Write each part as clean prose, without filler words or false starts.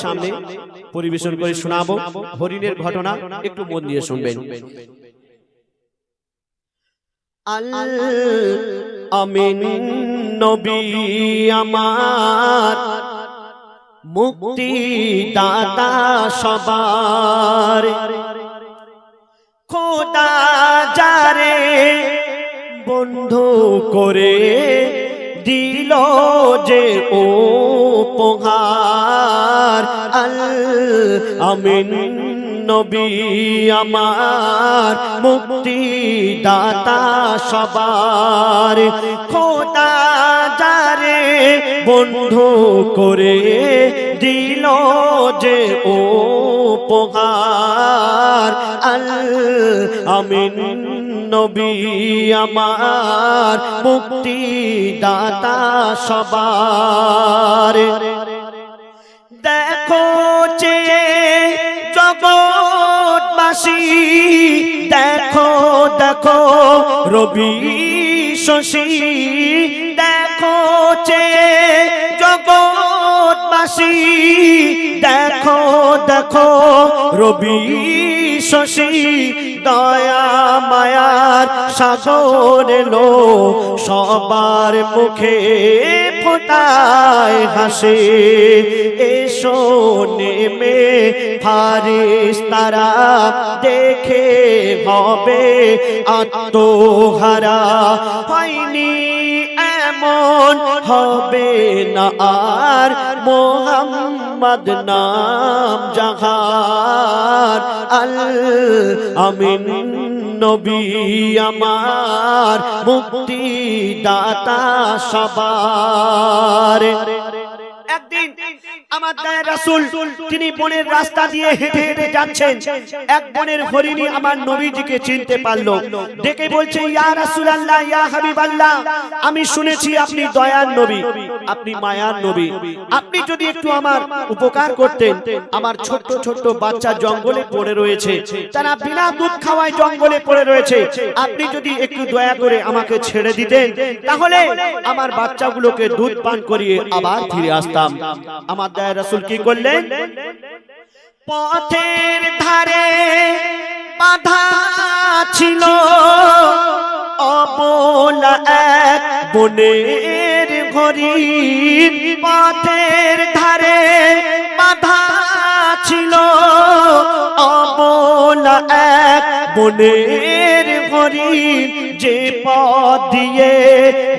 সামনে পরিবেশন করে শোনাবো হরিণের ঘটনা, একটু মন দিয়ে শুনবেন। আমিন নবী আমার মুক্তি দাতা সবার, খোদা যারে বন্ধু করে দিল যে উপহার। আমিন নবী আমার মুক্তি দাতা সবার, খোদা যারে বন্ধু করে দিল যে উপহার। আমিন নবী আমার মুক্তি দাতা সবার। দেখো যে জগৎবাসী, দেখো দেখো রবি শশী, দেখো যে জগৎবাসী, দেখো দেখো রবি শশী, দয়া মায়ার সাগর এলো সবার মুখে ফোটায় হাসে। এসো নেমে ফারিস্তারা দেখে হবে আত্মহারা। হয়নি এমন হবে না আর মোহাম্মদ নাম জাহার। আমিন নবী আমার মুক্তি দাতা সবার। একদিন আমার দয়ার রাসূল তিনি বনের রাস্তা দিয়ে হেঁটে হেঁটে যাচ্ছেন। এক বনের হরিণী আমার নবীজিকে চিনতে পারলো, ডেকে বলছে, ইয়া রাসূলুল্লাহ, ইয়া হাবিবাল্লাহ, আমি শুনেছি আপনি দয়ার নবী, আপনি মায়ার নবী, আপনি যদি একটু আমার উপকার করতেন। আমার ছোট্ট ছোট্ট বাচ্চা জঙ্গলে পড়ে রয়েছে, তারা বিনা দুধ খাওয়ায় জঙ্গলে পড়ে রয়েছে, আপনি যদি একটু দয়া করে আমাকে ছেড়ে দিতেন, তাহলে আমার বাচ্চাগুলোকে দুধ পান করিয়ে আবার ফিরে আসতাম। আমার দয়ার রাসূল কি করলেন? পথের ধারে বাঁধা ছিল অবলা এক বনের হরিণ, পথের ধারে বাঁধা ছিল অবলা এক বনের হরিণ, যে পথ দিয়ে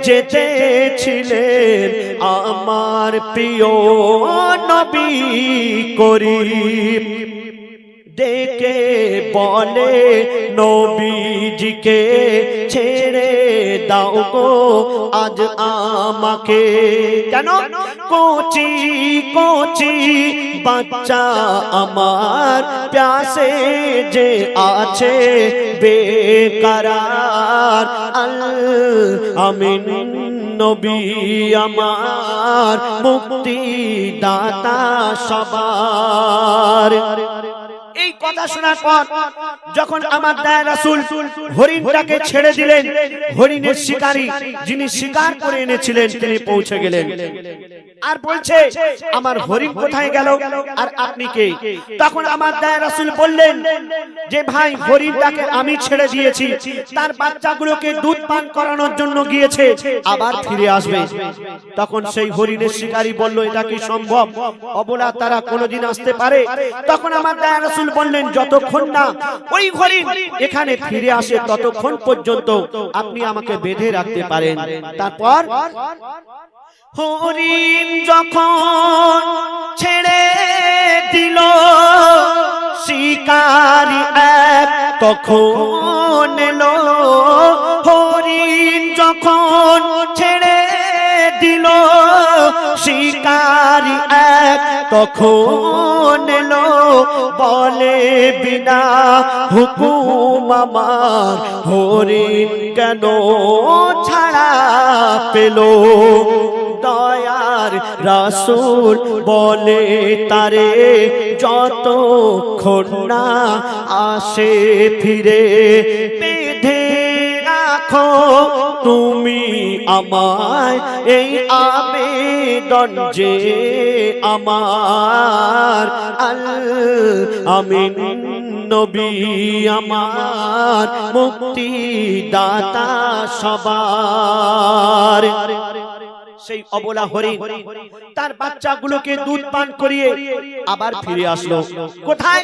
যেতেছিলেন আমার প্রিয় নবী করিম। ডেকে বলে নবীজিকে ছেড়ে দাও গো আজ আমাকে। কেন? কোচি কোচি বাচ্চা আমার প্যাসে যে আছে বেকরার। আমিন নবী আমার মুক্তি দাতা সবার। এই কথা শোনার পর যখন আমার দয়ার রাসূল হরিণটাকে ছেড়ে দিলেন, হরিণের শিকারী যিনি শিকার করে এনেছিলেন তিনি পৌঁছে গেলেন। আর বলছে, আমার হরিণ কোথায় গেল আর আপনি কে? তখন আমার দয়ার রাসূল বললেন যে, ভাই, হরিণটাকে আমি ছেড়ে দিয়েছি, তার বাচ্চাগুলোকে দুধ পান করানোর জন্য গিয়েছে, আবার ফিরে আসবে। তখন সেই হরিণের শিকারী বলল, এটা কি সম্ভব? অবলা তারা কোনোদিন আসতে পারে? তখন আমার দয়ার রাসূল বললেন, যতক্ষণ না ওই হরিণ এখানে ফিরে আসে ততক্ষণ পর্যন্ত আপনি আমাকে বেঁধে রাখতে পারেন। তারপর হরিণ যখন ছেড়ে দিল শিকারী এক তখন এলো, হরিণ যখন ছেড়ে দিল শিকারী এক তখন এলো, বলে বিনা হুকুম আমার হরিণ কেন ছাড়া পেল? দয়ার রাসূল বলে তারে, যতক্ষণ না আসে ফিরে, বেঁধে রাখো রাখো তুমি আমায়, এই আবেদন যে আমার। আল আমিন নবী আমার, মুক্তি দাতা সবার। সেই অবলা হরিণ তার বাচ্চাগুলোকে দুধ পান করিয়ে আবার ফিরে আসলো কোথায়?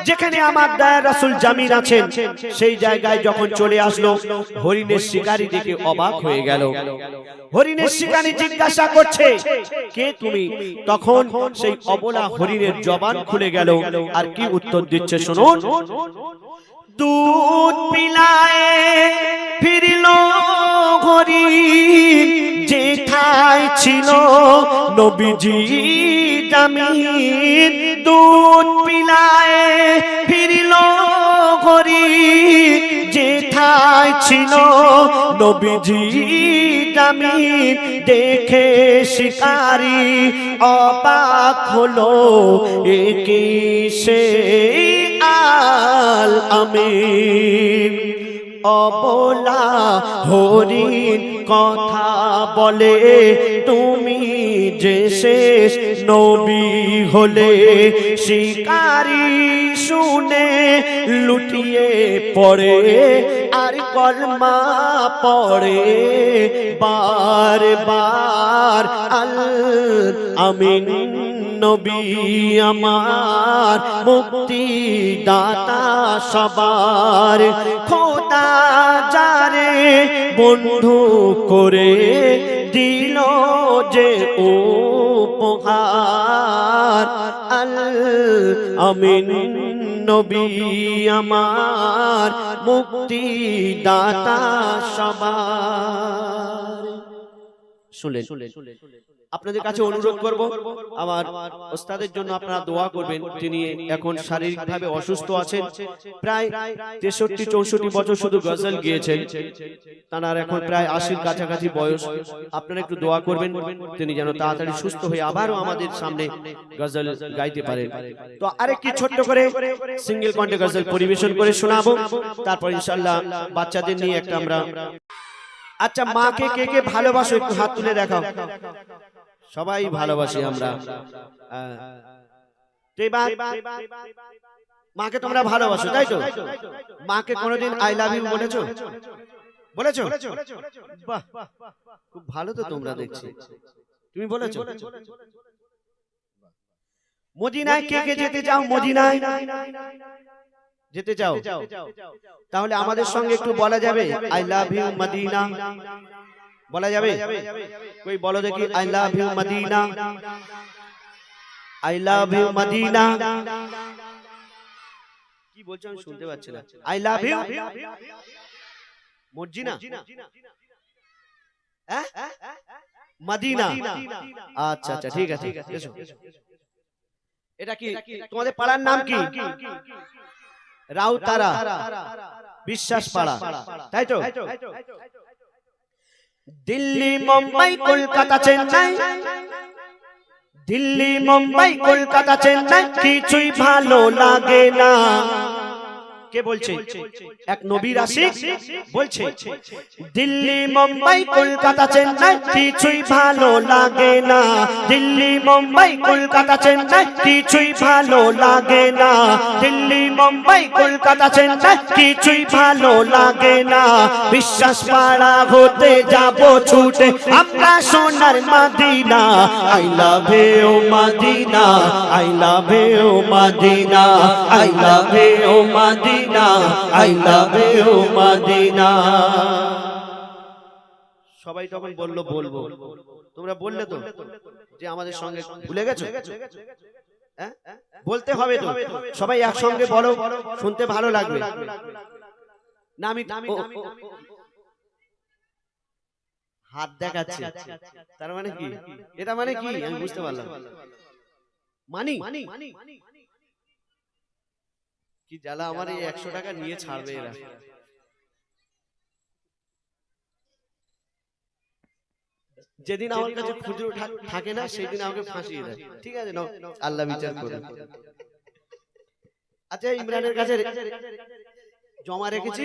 যেখানে আমার দয়ার রাসূল জামিন আছেন সেই জায়গায় যখন চলে আসলো, হরিণের শিকারী দেখে অবাক হয়ে গেল। হরিণের শিকারী জিজ্ঞাসা করছে, কে তুমি? তখন সেই অবলা হরিণের জবান খুলে গেল, আর কি উত্তর দিচ্ছে শুনুন। দুধ পিলায় ফিরল হরিণ, যেথায় ছিল নবীজি জামিন। দুধ পিলায় ফিরল হরিণ, যেথায় ছিল নবীজি জামিন। দেখে শিকারী অবাক হলো, একি সেই আল আমিন। অবলা হরিণ কথা বলে, তুমি যে শেষ নবী হলে। শিকারী শুনে লুটিয়ে পড়ে, আর কলমা পড়ে বার বার। আল আমিন নবী আমার, মুক্তি দাতা সবার। খোদা যারে বন্ধু করে দিল যে উপহার। আল আমিন নবী আমার, মুক্তি দাতা সবার। শুনলেন? আপনাদের কাছে অনুরোধ করব, আমার ওস্তাদের জন্য আপনারা দোয়া করবেন। তিনি এখন শারীরিকভাবে অসুস্থ আছেন, প্রায় 63-64 বছর শুধু গজল গিয়েছেন। তার এখন প্রায় 80-র কাছাকাছি বয়স। আপনারা একটু দোয়া করবেন তিনি যেন তাড়াতাড়ি সুস্থ হয়ে আবারও আমাদের সামনে গজল গাইতে পারেন। তো আরেকটি ছোট্ট করে সিঙ্গেল কণ্ঠে গজল পরিবেশন করে শোনাবো, তারপর ইনশাআল্লাহ বাচ্চাদের নিয়ে একটা আমরা। আচ্ছা, মাকে কে কে ভালোবাসো একটু হাত তুলে দেখাও। সবাই ভালোবাসি আমরা। মাকে তোমরা ভালোবাসো তাই তো? মাকে কোনোদিন আই লাভ ইউ বলেছো? বলেছো? বাহ, খুব ভালো তো তোমরা, দেখছি তুমি বলেছো। মদিনায় কে কে যেতে চাও? মদিনায় যেতে চাও? তাহলে আমাদের সঙ্গে একটু বলা যাবে আই লাভ ইউ মদিনা? বলা যাবে? কই বলো দেখি, I love you Medina, I love you Madina. কি বলছো আমি শুনতে পাচ্ছি না। I love you Madina, Madina. আচ্ছা আচ্ছা, ঠিক আছে। এটা কি তোমাদের পাড়ার নাম? কি রাউতারা বিশ্বাস পাড়া, তাই তো? দিল্লি মুম্বাই কলকাতা চেন্নাই, দিল্লি মুম্বাই কলকাতা চেন্নাই, কিছুই ভালো লাগে না। কে বলছে? এক নবীর আশিক বলছে, দিল্লি মুম্বাই কলকাতা চেন্নাই, কিছুই ভালো লাগে না। দিল্লি মুম্বাই কলকাতা চেন্নাই, কিছুই ভালো লাগে না। দিল্লি মুম্বাই কলকাতা চেন্নাই, কিছুই ভালো লাগে না। বিশ্বাস পাড়া হতে যাব ছুটে আমরা সোনার Medina. I love you Medina, I love you Medina, I love you Medina, I love you Medina. সবাই তখন বললো বলবো, তোমরা বললে তো যে আমাদের সঙ্গে ভুলে গেছো? বলতে হবে তো, সবাই একসঙ্গে বলো, শুনতে ভালো লাগবে না। আমি হাত দেখাচ্ছি, তার মানে কি? এটা মানে কি আমি বুঝতে পারলাম। মানি কি জ্বালা, আমার এই 100 টাকা নিয়ে ছাড়বে এরা। যেদিন আমার কাছে খুচরো থাকে না সেদিন আমাকে ফাঁসিয়ে দেয়। ঠিক আছে, নাও, আল্লাহ বিচার করবে। আচ্ছা, ইমরানের কাছে জমা রেখেছি,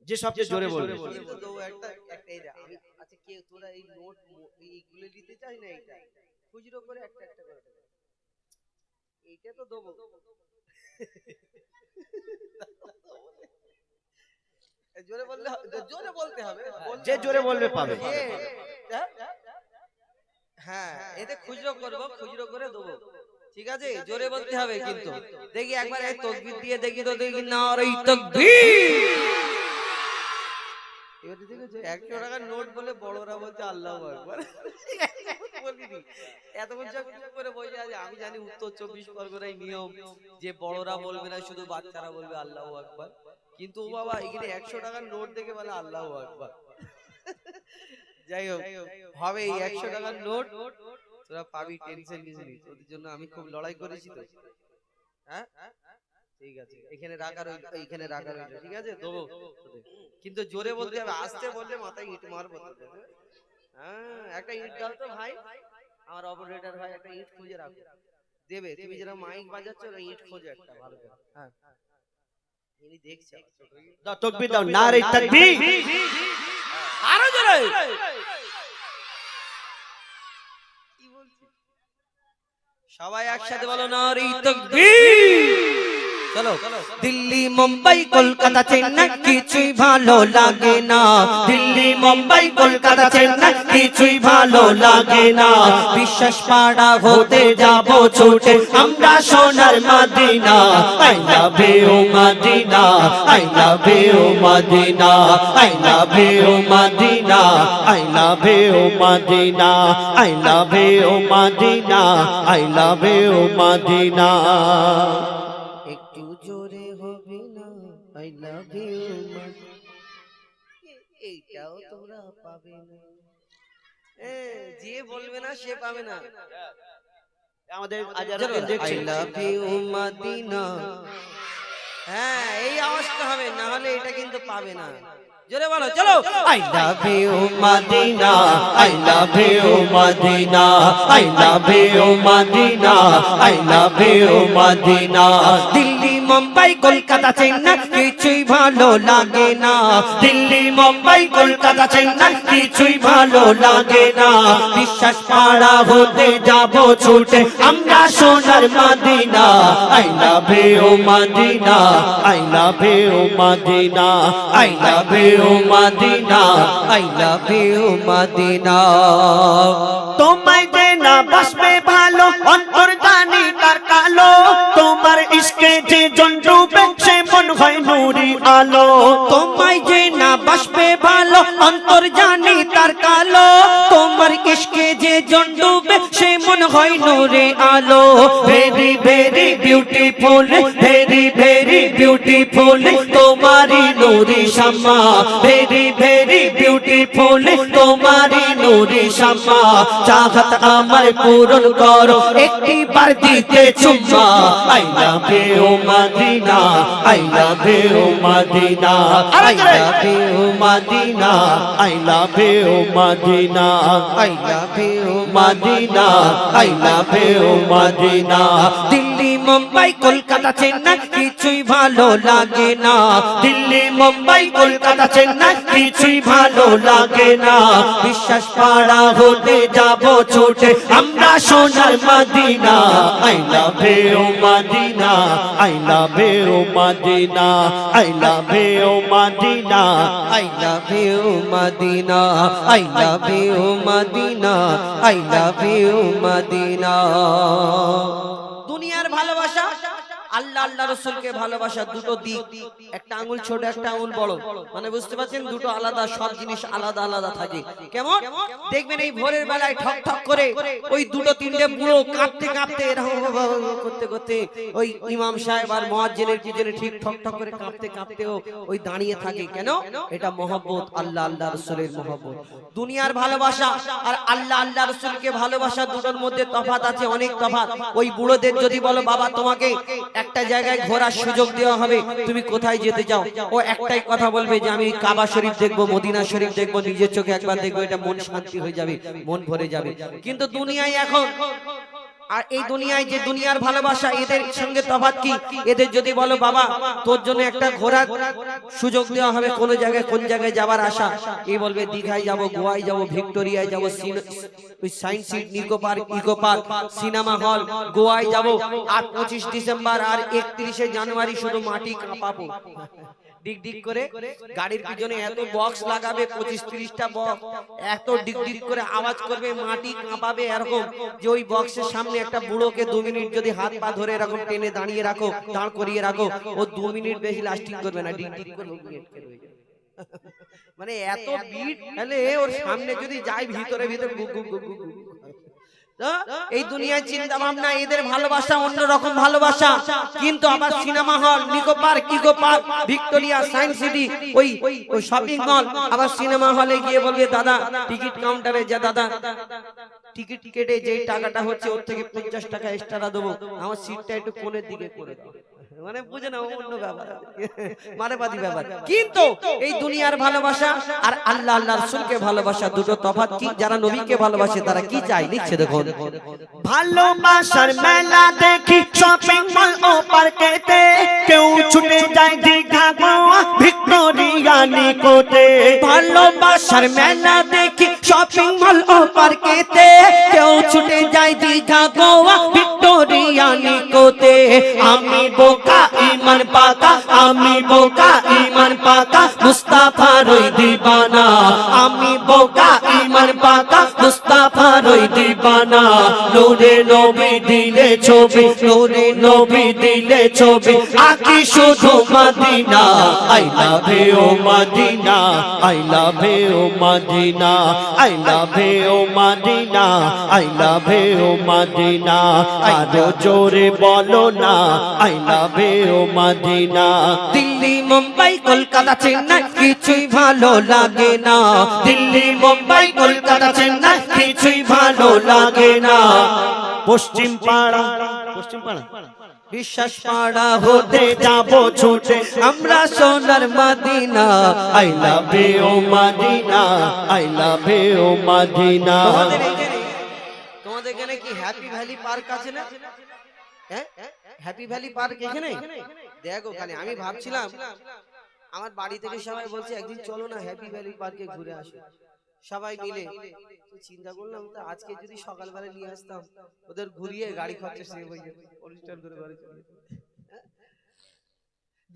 যে সবচেয়ে জোরে বলবে। কিন্তু তো একটা একটাই আমি আচ্ছা কে তোরা এই নোট এইগুলো নিতে চাই না এটা খুচরো করে একটা একটা করে এইটা তো দেবো জোরে বললে জোরে বলতে হবে যে জোরে বলবে পাবে। হ্যাঁ এতে খুচরো করব খুচরো করে দেবো ঠিক আছে জোরে বলতে হবে কিন্তু দেখি একবার এই তাকবীর দিয়ে দেখি তো দেখি নারে তাকবীর এবারে দেখো 100 টাকার নোট বলে বড়রা বলছে আল্লাহু আকবার বলিনি এত বছর করে বসে আছে আমি জানি উত্তর 24 পরগনায় নিয়ম যে বড়রা বলবে না শুধু বাচ্চারা বলবে আল্লাহু আকবার কিন্তু ও বাবা এখানে 100 টাকার নোট দেখে বলে আল্লাহু আকবার যাই হোক হবে এই 100 টাকার নোট তোরা পাবি টেনশন নিস নি তোদের জন্য আমি খুব লড়াই করেছি তো হ্যাঁ ঠিক আছে এখানে রাখা রইল এইখানে রাখা রইল ঠিক আছে দেবো কিন্তু জোরে বলতে হবে আস্তে বললে মাথায় ইট মারবো তোদের হ্যাঁ একটা ইট দাও তো ভাই আমার অপারেটর ভাই একটা ইট খুঁজে রাখো দেবে তুমি যারা মাইক বাজাচ্ছ ওই ইট খোঁজো একটা ভালো করে হ্যাঁ ইনি দেখছে দাও তাকবীর দাও নারে তাকবীর আরো জোরে কি বলছি সবাই একসাথে বলো নারে তাকবীর চলো দিল্লি মুম্বাই কলকাতা চেন্নাই কিছুই ভালো লাগে না দিল্লি মুম্বাই কলকাতা চেন্নাই কিছুই ভালো লাগে না বিশ্বাস পাড়া হতে যাব ছুটে আমরা সোনার Medina I love you Medina I love you Medina I love you Medina I love you Madina I love you Madina I love you Madina একটু জোরে হবে না আই লাভ ইউ এইটাও তোমরা পাবে না যে বলবে না সে পাবে না আমাদের আজারাতে দেখছি আই লাভ ইউ মদিনা হ্যাঁ এই আওয়াজটা হবে না হলে এটা কিন্তু পাবে না জোরে বলো চলো I love you Madina I love you Madina I love you Madina I love you Madina Delhi Mumbai Kolkata Chennai কিছুই ভালো লাগে না দিল্লি মুম্বাই কলকাতা চেন্নাই কিছুই ভালো লাগে না বিশ্বাস পাড়া হতে যাব ছুটে আমরা সোনার Medina I love you Madina I love you Madina I love you Madina I love you Medina তোমায় যে না বাসবে ভালো অন্তর জানি তার কালো তোমার ইশকে যে জন ডুবে সে মন হয় নূরি আলো তোমায় যে না বাসবে ভালো অন্তর জানি তার কালো তোমার ইশকে যে জন ডুবে সে মন হয় নূরে আলো very very beautiful very very beautiful তোমারি নূরে শামা ভেরি ভেরি বিউটিফুল তোমারি নূরি শামা চাহত আমার পূরণ করো একটি বার দিতে চুম্মা I love you Madina I love you Madina I love you Madina I love you Madina I love you Madina I love you Madina Delhi Mumbai Kolkata Chennai কিছুই ভালো লাগে না দিল্লি মুম্বাই কলকাতা চেন্নাই কিছুই ভালো লাগে না বিশ্বাস পাড়া হতে যাব ছুটে আমরা সোনার Medina I love you Madina I love you Madina I love you Madina I love you Medina I love you Medina I love you Medina দুনিয়ার ভালোবাসা আল্লাহ আল্লাহ রাসূলকে ভালোবাসা দুটো দিক একটা আঙ্গুল ছোট একটা আঙ্গুল বড় মানে বুঝতে পারছেন দুটো আলাদা সব জিনিস আলাদা আলাদা থাকে কেমন দেখবেন এই ভোরের বেলায় ঠক ঠক করে ওই দুটো তিনটে বুড়ো কাঁপতে কাঁপতে এরকম করতে করতে ওই ইমাম সাহেব আর মুয়াজ্জিনের পিছনে ঠিক ঠক ঠক করে কাঁপতে কাঁপতেও ওই দাঁড়িয়ে থাকে কেন এটা মহব্বত আল্লাহ আল্লাহ রাসূলের মহব্বত দুনিয়ার ভালোবাসা আর আল্লাহ আল্লাহ রাসূলকে ভালোবাসা দুটোর মধ্যে তফাৎ আছে অনেক তফাৎ ওই বুড়োদের যদি বলো বাবা তোমাকে একটা জায়গায় ঘোরার সুযোগ দেওয়া হবে তুমি কোথায় যেতে চাও ও একটাই কথা বলবে যে আমি কাবা শরীফ দেখবো মদিনা শরীফ দেখবো নিজের চোখে একবার দেখবো এটা মন শান্তি হয়ে যাবে মন ভরে যাবে কিন্তু দুনিয়ায় এখন আর এই দুনিয়ায় যে দুনিয়ার ভালোবাসা, এদের সঙ্গে তফাৎ কি? এদের যদি বলো বাবা তোর জন্য একটা ঘোরার সুযোগ দেওয়া হবে কোন জায়গায়, কোন জায়গায় যাবার আশা, এই বলবে দীঘায় যাব, গোয়ায় যাব, ভিক্টোরিয়ায় যাব, science city, Nicco park, eco park, cinema hall, গোয়ায় যাব। আর 25 ডিসেম্বর আর 31শে জানুয়ারি শুধু মাটি কাঁপাবো, ডিগ ডিগ করে গাড়ির পিছনে এত বক্স লাগাবে, 25-30টা বক্স, এত ডিগ ডিগ করে আওয়াজ করবে, মাটি কাঁপাবে এরকম যে ওই বক্সের সামনে একটা বুড়োকে 2 মিনিট যদি হাত পা ধরে এরকম টেনে দাঁড়িয়ে রাখো, দাঁড় করিয়ে রাখো, ও 2 মিনিট বেশি লাস্টিং করবে না, ডিগ ডিগ করে মানে এত ভিড়, তাহলে ওর সামনে যদি যাই ভিতরে ভিতরে গু গু গু গু গু। এই দুনিয়ায় চিন্তা ভাবনা, এদের ভালোবাসা অন্যরকম ভালোবাসা। কিন্তু আবার cinema hall, Nicco park, eco park, Victoria, science city, ওই শপিং মল, আবার সিনেমা হলে গিয়ে বলবে দাদা টিকিট কাউন্টারে যা, দাদা টিকিট কেটে যে টাকাটা হচ্ছে ওর থেকে 50 টাকা এক্সট্রা দেবো, আমার সিটটা একটু কোণের দিকে করে দাও। মানে বুঝে না, অন্য ব্যাপার, মারেবাদী ব্যাপার। কিন্তু এই দুনিয়ার ভালোবাসা আর আল্লাহ আল্লাহ রাসূলকে ভালোবাসা দুটো তফাৎ কি? যারা নবীকে ভালোবাসে তারা কি চায় লিখছে দেখো। ভালোবাসার মেলা দেখি শপিং মল ও পার্কেতে, কেউ ছুটে যায় দীঘা গোয়া ভিক্টোরিয়া নিকোতে। ভালোবাসার মেলা দেখি শপিং মল ও পার্কেতে, কেউ ছুটে যায় দীঘা গোয়া ভিক্টোরিয়া নিকোতে। আমি বোকা ঈমান পাকা, আমি বোকা ঈমান পাকা, মুস্তাফার ওই দিবানা। আমি বোকা ঈমান পাকা, মুস্তাফার ওই দিবানা। নূরে নবী দিলে ছবি, নূরে নবী দিলে ছবি, আকি শুধু Medina. I love you Madina, I love you Madina, I love you Madina, I love you Madina। আরো জোরে বলো না I love you Madina। Delhi Mumbai Kolkata Chennai কিছুই ভালো লাগে না, দিল্লি মুম্বাই কলকাতা চেন্নাই কিছুই ভালো লাগে না। পশ্চিম পাড়া, পশ্চিম পাড়া বিশ্বাস পাড়া হতে যাব ছুটে আমরা সোনার Medina. I love you Madina, I love you Madina। তোমাদের এখানে কি হ্যাপি ভ্যালি পার্ক আছে না? হ্যাঁ, হ্যাপি ভ্যালি পার্ক এখানে দেখো। ওখানে আমি ভাবছিলাম, আমার বাড়ি থেকে সবাই বলছে একদিন চলো না হ্যাপি ভ্যালি পার্কে ঘুরে আসো, সবাই মিলে। চিন্তা করলাম তো আজকে যদি সকালবেলা নিয়ে আসতাম, ওদের ঘুরিয়ে গাড়ি খরচা সেভ হয়ে যেত, অনুষ্ঠান করে বাড়ি চলে যেত।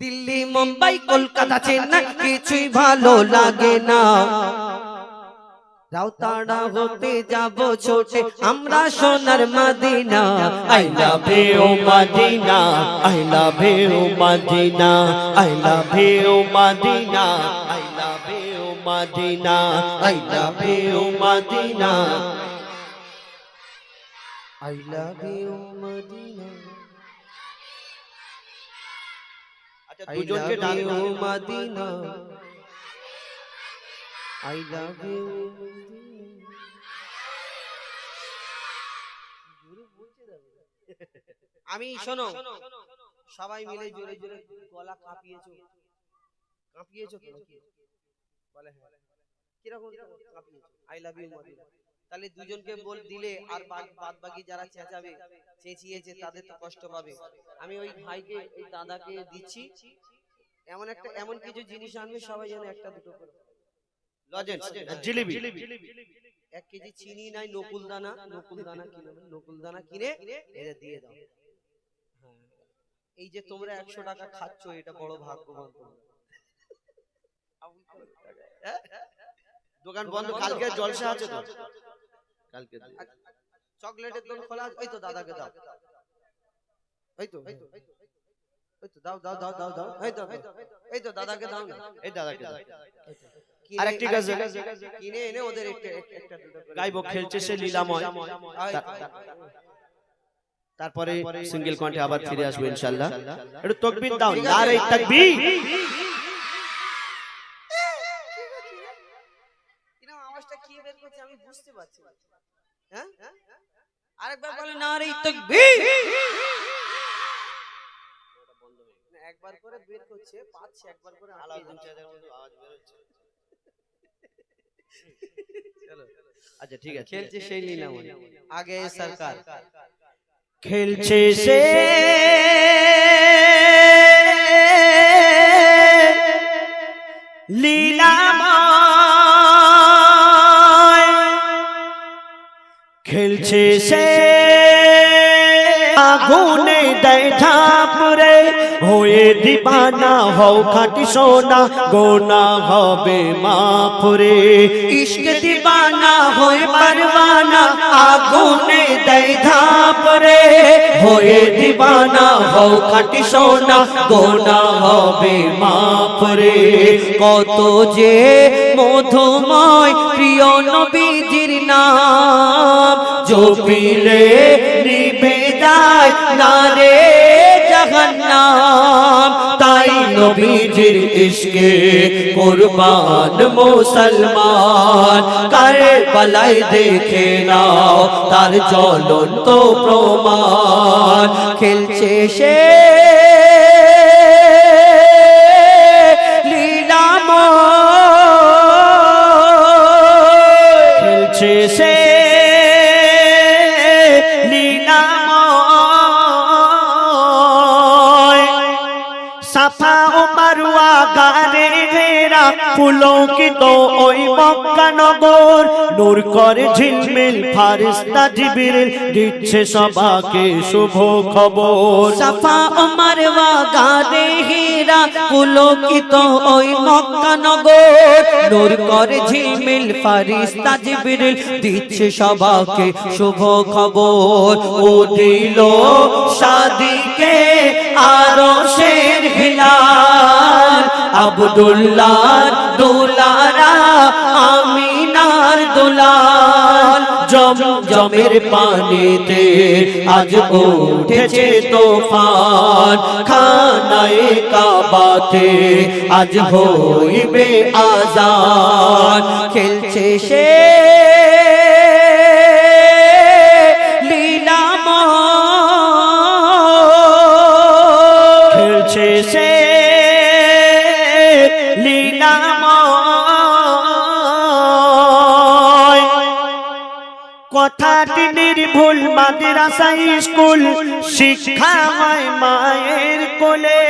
দিল্লি মুম্বাই কলকাতা চেন্নাই কিছুই ভালো লাগে না, রাউতাড়া হতে যাব ছোটে আমরা সোনার Medina. I love you Madina, I love you Madina, I love you Madina, I love you Madina, I love you Madina, I love you Madina, আচ্ছা I দুজনকে love ডাক you Madina, I love you আমি শোনো সবাই মিলে জোরে জোরে গলা কাঁপিয়েছো, কাঁপিয়েছো তো নাকি? বলে হ্যাঁ। কিরকম কাঁপিয়েছো? I love you Madina. তাহলে দুজনকে বল দিলে আর বাদ বাকি যারা চেঁচাবে চেঁচিয়েছে তাদের তো কষ্ট পাবে। আমি ওই ভাইকে ওই দাদাকে দিচ্ছি, এমন কিছু জিনিস আনবে সবাই যেন একটা দুটো করে। লজেন্স জিলিবি 1 কেজি চিনি নাই, নকুল দানা কিনে, নকুল দানা কিনে এদের দিয়ে দাও। হ্যাঁ, এই যে তোমরা 100 টাকা খাচ্ছ এটা বড় ভাগ্যবান তোমরা। দোকান বন্ধ, কালকে জলসা আছে তো, কালকে চকলেটের দোকান খোলা আছে। ওই তো দাদাকে দাও, ওই তো দাও দাও দাও দাও দাও, এই তো দাদাকে দাও না, এই দাদাকে দাও। কিনে- আরেকটি গাছে কিনে এনে ওদের একটা দুটো করে গাইবো, খেলছে সে লীলাময়। তারপরে সিঙ্গেল কণ্ঠে আবার ফিরে আসবো ইনশাআল্লাহ। একটু তাকবীর দাও, নারে তাকবীর। এরকম আওয়াজটা কি বের করছে আমি বুঝতে পারছি না। হ্যাঁ, আরেকবার বলে নারে তাকবীর। একবার করে বের করছে, পাচ্ছে একবার করে আলাদা আওয়াজ বের হচ্ছে। চলো আচ্ছা ঠিক আছে, খেলছে সেই লীলাময়। আগে সরকার খেলছে সে লীলাময়, খেলছে সে আগুনে দেয় ঝাঁপরে, হয়ে দিবানা হও খাঁটি সোনা, গোনা হবে মাফরে। ইশক দিবানা হয়ে পারওয়ানা, আগুনে দেয় ঝাঁপরে, হয়ে দিবানা হও খাঁটি সোনা, গোনা হবে মাফরে। কত যে মধুময় প্রিয় নবীজির নাম, জপিলে নিভে যায় না রে জাহান্নাম। তাই নবীজির ইশকে কুরবান মুসলমান, কারবালায় দেখে নাও তার জ্বলন্ত প্রমাণ। খেলছে সে লীলাময়, খেলছে সে সাফা ও মারওয়া গানে ঘেরা পুলকিত ওই মক্কা নগর, নূর করে ঝিলমিল ফারিস্তা জিবরিল, দিচ্ছে সবাকে শুভ খবর। সাফা ও মারওয়া গানে ঘেরা পুলকিত ওই মক্কা নগর, নূর করে ঝিলমিল ফারিস্তা জিবরিল, দিচ্ছে সবাকে শুভ খবর। ও দিল শাদিকে আরশের হিলাল, আব্দুল্লাহর দুলারা আমিনার দুলাল। জমজমের পানিতে আজ উঠেছে তুফান, খানায়ে কাবাতে আজ হইবে আযান। খেলছে সে লীলাময়, খেলছে সে লীলাময়। কথাটি নির্ভুল মাদ্রাসা স্কুল, শিক্ষা হয় মায়ের কোলে।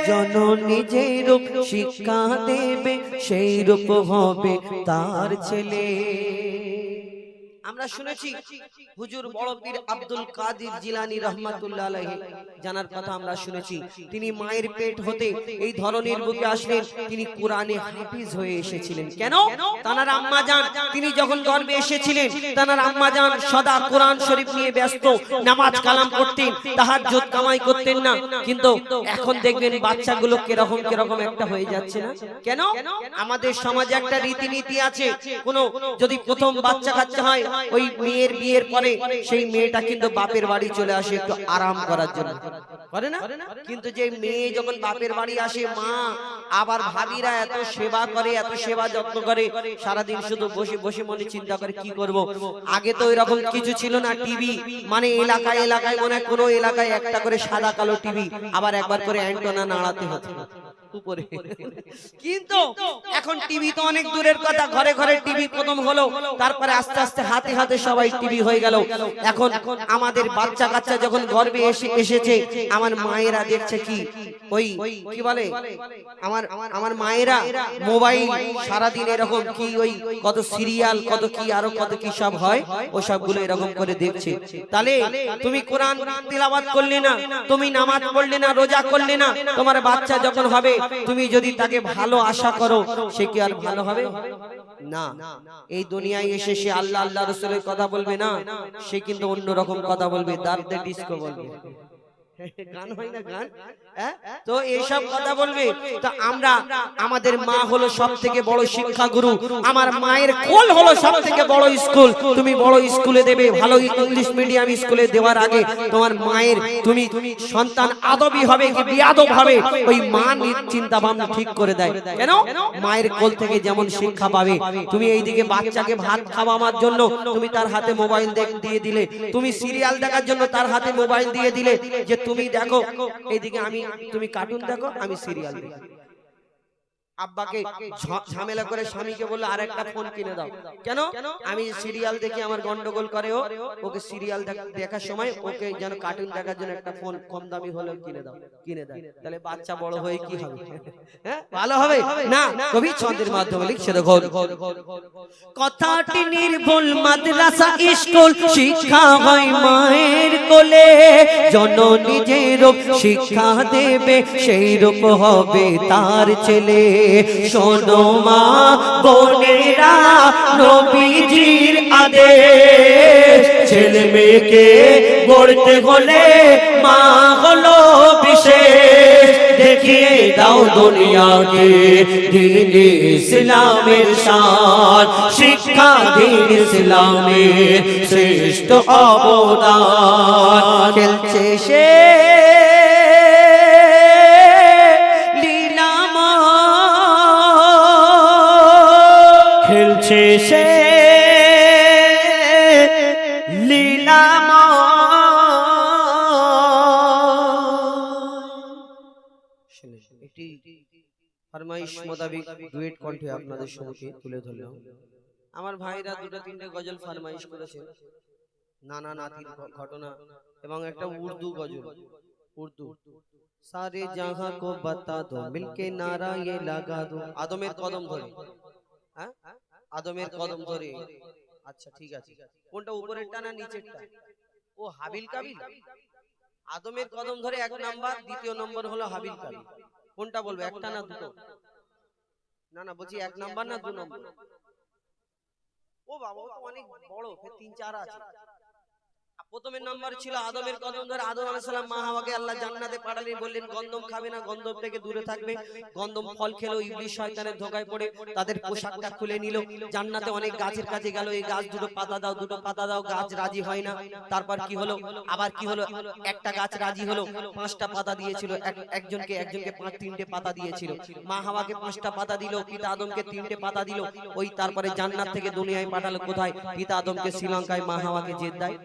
জননী যে রূপ শিক্ষা দেবে, সেই রূপ হবে তার ছেলে। আমরা শুনেছি হুজুর বড় পীর আব্দুল কাদের জিলানী রহমাতুল্লাহ আলাইহি জানার কথা আমরা শুনেছি। তিনি মায়ের পেট হতে এই ধরনের বুকে আসলেন, তিনি কোরআনে হাফিজ হয়ে এসেছিলেন। কেন? তানার আম্মা জান তিনি যখন গর্ভে এসেছিলেন, তানার আম্মা জান সদা কোরআন শরীফ নিয়ে ব্যস্ত, নামাজ কালাম করতেন, তাহাজ্জুদ কামাই করতেন না। কিন্তু এখন দেখবেন বাচ্চাগুলো কিরকম কিরকম একটা হয়ে যাচ্ছে না কেন? আমাদের সমাজে একটা রীতিনীতি আছে, কোন যদি প্রথম বাচ্চা কাচ্চা হয়, ওই মেয়ের বিয়ের পরে সেই মেয়েটা কিন্তু বাপের বাড়ি চলে আসে একটু আরাম করার জন্য, করে না? কিন্তু যে মেয়ে যখন বাপের বাড়ি আসে, মা আবার ভাবিরা এত সেবা করে, এত সেবা যত্ন করে, সারাদিন শুধু বসে বসে মনে চিন্তা করে কি করব। আগে তো এরকম কিছু ছিল না, টিভি মানে এলাকায় এলাকায় মনে হয় কোনো এলাকায় একটা করে সাদা কালো টিভি, আবার একবার করে অ্যান্টেনা নাড়াতে হতো উপরে। কিন্তু এখন টিভি তো অনেক দূরের কথা, ঘরে ঘরে টিভি প্রথম হলো, তারপরে আস্তে আস্তে হাতে হাতে সবাই টিভি হয়ে গেল। এখন আমাদের বাচ্চা কাচ্চা যখন গর্ভে এসেছে, আমার মায়েরা দেখছে কি ওই কি বলে, আমার মায়েরা মোবাইল সারাদিন এরকম কি ওই কত সিরিয়াল কত কি আরো কত কি সব হয়, ও সবগুলো এরকম করে দেখছে। তাহলে তুমি কোরআন তিলাওয়াত করলে না, তুমি নামাজ পড়লে না, রোজা করলে না, তোমার বাচ্চা যখন হবে তুমি যদি তাকে ভালো আশা করো, সে কি আর ভালো হবে না? এই দুনিয়ায় এসে সে আল্লাহ আল্লাহ রাসূলের কথা বলবে না, সে কিন্তু অন্য রকম কথা বলবে, দাঁড়তে ডিস্কো বলবে, গান হয় না গান, তো এইসব কথা বলবে। তো আমরা আমাদের মা হলো সবথেকে বড় শিক্ষা গুরু, আমার মায়ের কোল হলো সবথেকে বড় স্কুল। তুমি বড় স্কুলে দেবে, ভালো ইংলিশ মিডিয়াম স্কুলে দেওয়ার আগে তোমার মায়ের তুমি সন্তান আদবী হবে কি বিয়াদব হবে, ওই মা চিন্তা ভাবনা ঠিক করে দেয়। কেন? মায়ের কোল থেকে যেমন শিক্ষা পাবে। তুমি এইদিকে বাচ্চাকে ভাত খাওয়ানোর জন্য তুমি তার হাতে মোবাইল দিয়ে দিলে, তুমি সিরিয়াল দেখার জন্য তার হাতে মোবাইল দিয়ে দিলে, যে তুমি দেখো এইদিকে তুমি কার্টুন দেখো, আমি সিরিয়াল দেখি। আব্বাকে ঝামেলা করে স্বামীকে বললো আরেকটা ফোন কিনে দাও। কেন? আমি সিরিয়াল দেখি আমার গন্ডগোল করে, ওকে সিরিয়াল দেখার সময় ওকে যেন কার্টুন দেখার জন্য একটা ফোন কম দামি হলেও কিনে দাও, কিনে দেয়। তাহলে বাচ্চা বড় হয়ে কি হবে? হ্যাঁ, ভালো হবে না? কবি ছন্দের মাধ্যমে লিখছে দেখো, কথাটি নির্ভুল মাদ্রাসা স্কুল, শিক্ষা হয় মায়ের কোলে, জননী যে রূপ শিক্ষা দেবে সেই রূপ হবে তার ছেলে। শোনো মা বোনেরা নবীজির আদেশ, ছেলে মেয়েকে গড়তে হলে মা হলো বিশেষ। দেখিয়ে দাও দুনিয়াকে দ্বীন ইসলামের শান, শিক্ষা দ্বীন ইসলামের শ্রেষ্ঠ অবদান। খেলছে সে খেলছে সে লীলাময়। একটি ফরমাইশ মোতাবেক ডুয়েট কণ্ঠে আপনাদের সম্মুখে তুলে ধরলাম। আমার ভাইরা দুটো তিনটে গজল ফরমাইশ করেছেন, নানা নাতির ঘটনা এবং একটা উর্দু গজল। উর্দু সারে জাহাঁ কো বাতা দো মিলকে নারা ये লাগা দো, আদমের কদম ধরে। হ্যাঁ, আদমের কদম ধরে। আচ্ছা ঠিক আছে, কোনটা উপরেরটা না নিচেরটা? ও হাবিল কাবিল। আদমের কদম ধরে এক নাম্বার, দ্বিতীয় নম্বর হলো হাবিল কাবিল। কোনটা বলবো, একটা না দুটো? না না, বলছি এক নাম্বার না দু নম্বর? ও বাবা, ও তো অনেক বড়, ফের তিন চার আছে। প্রথমের নাম্বার ছিল আদমের কদম ধরে। আদম আলাইহিস সালাম মা হাওয়াকে আল্লাহ জান্নাতে পাঠালেন, বললেন গন্ধম খাবে না, গন্ধম থেকে দূরে থাকবে। গন্ধম ফল খেলো, ইবলিস শয়তানের ধোঁকায় পড়ে তাদের পোশাকটা খুলে নিল। জান্নাতে অনেক গাছের কাছে গেল, এই গাছ দুটো পাতা দাও, দুটো পাতা দাও, গাছ রাজি হয় না। তারপর কি হলো, আবার কি হলো, একটা গাছ রাজি হলো, পাঁচটা পাতা দিয়েছিল, একজনকে তিনটে পাতা দিয়েছিল। মা হাওয়াকে পাঁচটা পাতা দিল, পিতা আদমকে তিনটে পাতা দিল। ওই তারপরে জান্নাত থেকে দুনিয়ায় পাঠালো কোথায়? পিতা আদমকে শ্রীলঙ্কায়, মা হাওয়াকে জেদ্দায়।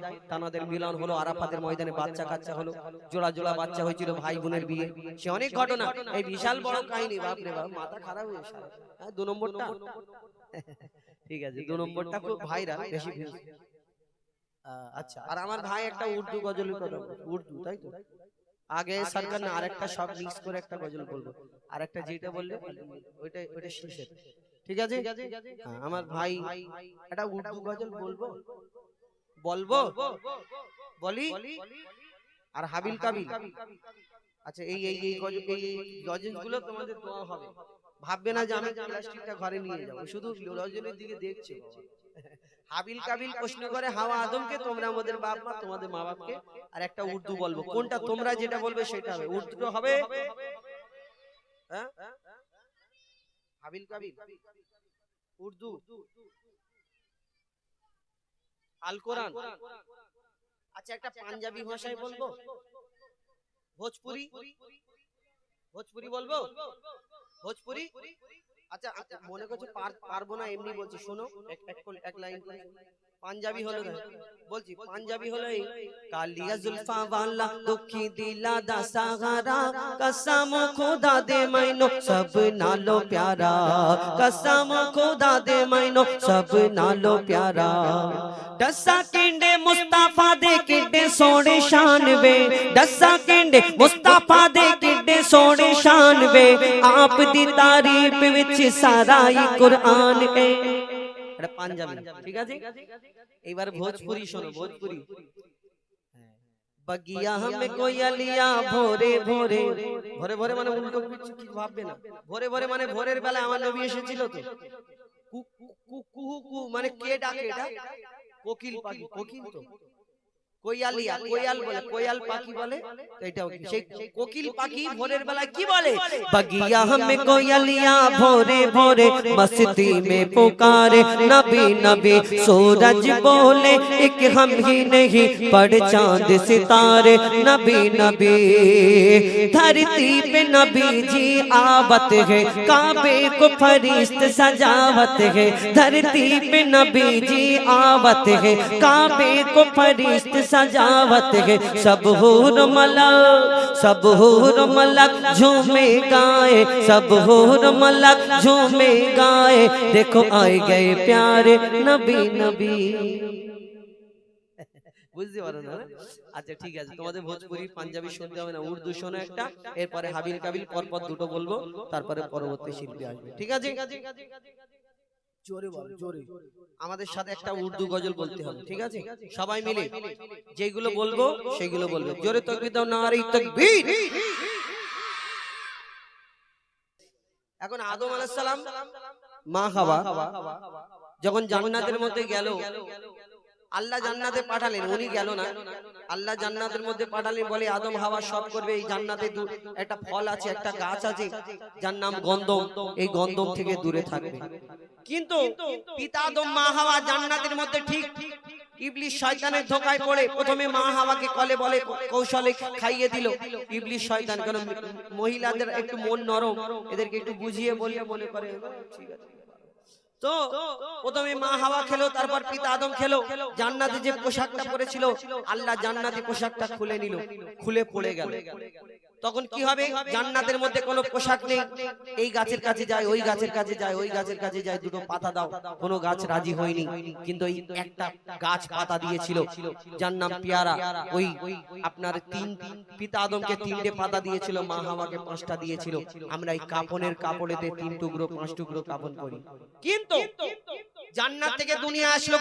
তাদের মিলন হলো, আরাফাতের ময়দানে বাচ্চা কাচ্চা হলো, জোড়া জোড়া বাচ্চা হয়েছিল, ভাই বোনের বিয়ে। সে অনেক ঘটনা, এই বিশাল বড় কাহিনী। বাপরে বাপ, মাথা খারাপ হয়ে গেছে। হ্যাঁ, দু নম্বরটা ঠিক আছে, দু নম্বরটা খুব ভাইরা বেশি। আচ্ছা, আর আমার ভাই একটা উর্দু গজলের কথা, উর্দু তাই তো? আগে সরকার না, আরেকটা সব মিক্স করে একটা গজল বলবো, আরেকটা যেটা বললে ওইটা শেষে, ঠিক আছে? আমার ভাই একটা উর্দু গজল বলবো, বলি? আর হাবিল কাবিল। আচ্ছা, এই গজলগুলো তোমাদের দোয়া হবে। ভাববে না যে আমি প্লাস্টিকটা ঘরে নিয়ে যাবো, শুধু গজলের দিকে দেখছি। হাবিল কাবিল প্রশ্ন করে হাওয়া আদমকে, তোমরা আমাদের বাপ মা, তোমাদের মা বাপকে। আর একটা উর্দু বলবো, কোনটা তোমরা যেটা বলবে সেটা হবে, উর্দুটা হবে। হ্যাঁ, হাবিল কাবিল উর্দু, আল কোরআন। আচ্ছা, একটা পাঞ্জাবি ভাষায় বলবো, ভোজপুরি বলবো, ভোজপুরি। আচ্ছা, মনে করছো পারবো না, এমনি বলছি, শোনো এক লাইন করে। পাঞ্জাবি হলো, বলছি পাঞ্জাবি হলো এই, কালিয়া জুলফা ওয়ালা দুঃখী দিলা দা সাহারা, কসম খোদা দে মাইনো সব নালো প্যারা, কসম খোদা দে মাইনো সব নালো প্যারা। दसा केंडे मुस्ताफा दे किड्डे सोने शान वे, दसा केंडे मुस्ताफा दे किड्डे सोने शान वे, आप दी तारीफ विच सारा ही कुरान है। এটা পাঞ্জাবি, ঠিক আছে? এবার ভোজপুরি শোনো, ভোজপুরি। बगिया हमें कोयलिया भोरे भोरे, ভোরে ভোরে মানে উল্টো কিছু ভাববে না। ভোরে ভোরে মানে ভোরের বেলা আমার নবী এসেছিল তো। কুহু মানে কে ডাকে? এটা কোকিল পাখি, কোকিল তো কোয়ালিয়া, কোয়াল বলে, কোয়াল পাখি বলে। এটাও সেই কোকিল পাখি ভোরের বেলা কি বলে? बगिया हमें कोयलिया भोरे भोरे मस्ती में पुकारे, नबी नबी सूरज बोले एक हम ही नहीं पड़ चांद सितारे, नबी नबी धरती पे नबी जी आवत है, काबे को फरिश्त सजावत है, धरती पे नबी जी आवत है, काबे को फरिश्त सजावत है सब हूर मलक झूमे गाए सब हूर मलक झूमे गाए देखो आए गए प्यारे नबी नबी বুঝতে পারো না? আচ্ছা ঠিক আছে, তোমাদের ভোজপুরি পাঞ্জাবি শুনতে হবে না, উর্দু শোনো একটা, এরপরে হাবিল কাবিল পরপর দুটো বলবো, তারপরে পরবর্তী শিল্পী আসবে, ঠিক আছে? জোরে বল, জোরে। আমাদের সাথে একটা উর্দু গজল বলতে হবে, ঠিক আছে? সবাই মিলে যেগুলো বলবো সেগুলো বলবে। জোরে তাকবীর দাও, নারে তাকবীর। এখন আদম আলাইহিস সালাম মা হাওয়া যখন জান্নাতের মধ্যে গেল, আল্লাহ জান্নাতে পাঠালেন, উনি গেল না, আল্লাহ জান্নাতের মধ্যে পাঠালেন, বলে আদম হাওয়া সব করবে, এই জান্নাতে একটা ফল আছে, একটা গাছ আছে যার নাম গন্ধম, এই গন্ধম থেকে দূরে থাকবে। কিন্তু পিতা আদম মা হাওয়া জান্নাতের মধ্যে ঠিক ইবলিস শয়তানের ধোঁকায় পড়ে প্রথমে মা হাওয়াকে কলে বলে কৌশলে খাইয়ে দিল ইবলিস শয়তান, কারণ মহিলাদের একটু মন নরম, এদেরকে একটু বুঝিয়ে বলিয়ে মনে করে ঠিক আছে। তো প্রথমে মা হাওয়া খেলো, তারপর পিতা আদম খেলো। জান্নাতে যে পোশাকটা পরেছিল আল্লাহ জান্নাতি পোশাকটা খুলে নিল, খুলে পড়ে গেল। তখন কি হবে? জান্নাতের মধ্যে কোনো পোশাক নেই, এই গাছের কাছে যায়, ওই গাছের কাছে যায়, ওই গাছের কাছে যায়, দুটো পাতা দাও, কোনো গাছ রাজি হয়নি। কিন্তু এই একটা গাছ পাতা দিয়েছিল যার নাম পেয়ারা, ওই আপনার পিতা আদমকে 3টে পাতা দিয়েছিল, মা হাওয়াকে 5টা দিয়েছিল। আমরা এই কাপনের কাপড়েতে 3 টুকরো 5 টুকরো কাপন করি। কিন্তু জান্নাত থেকে দুনিয়া আসলো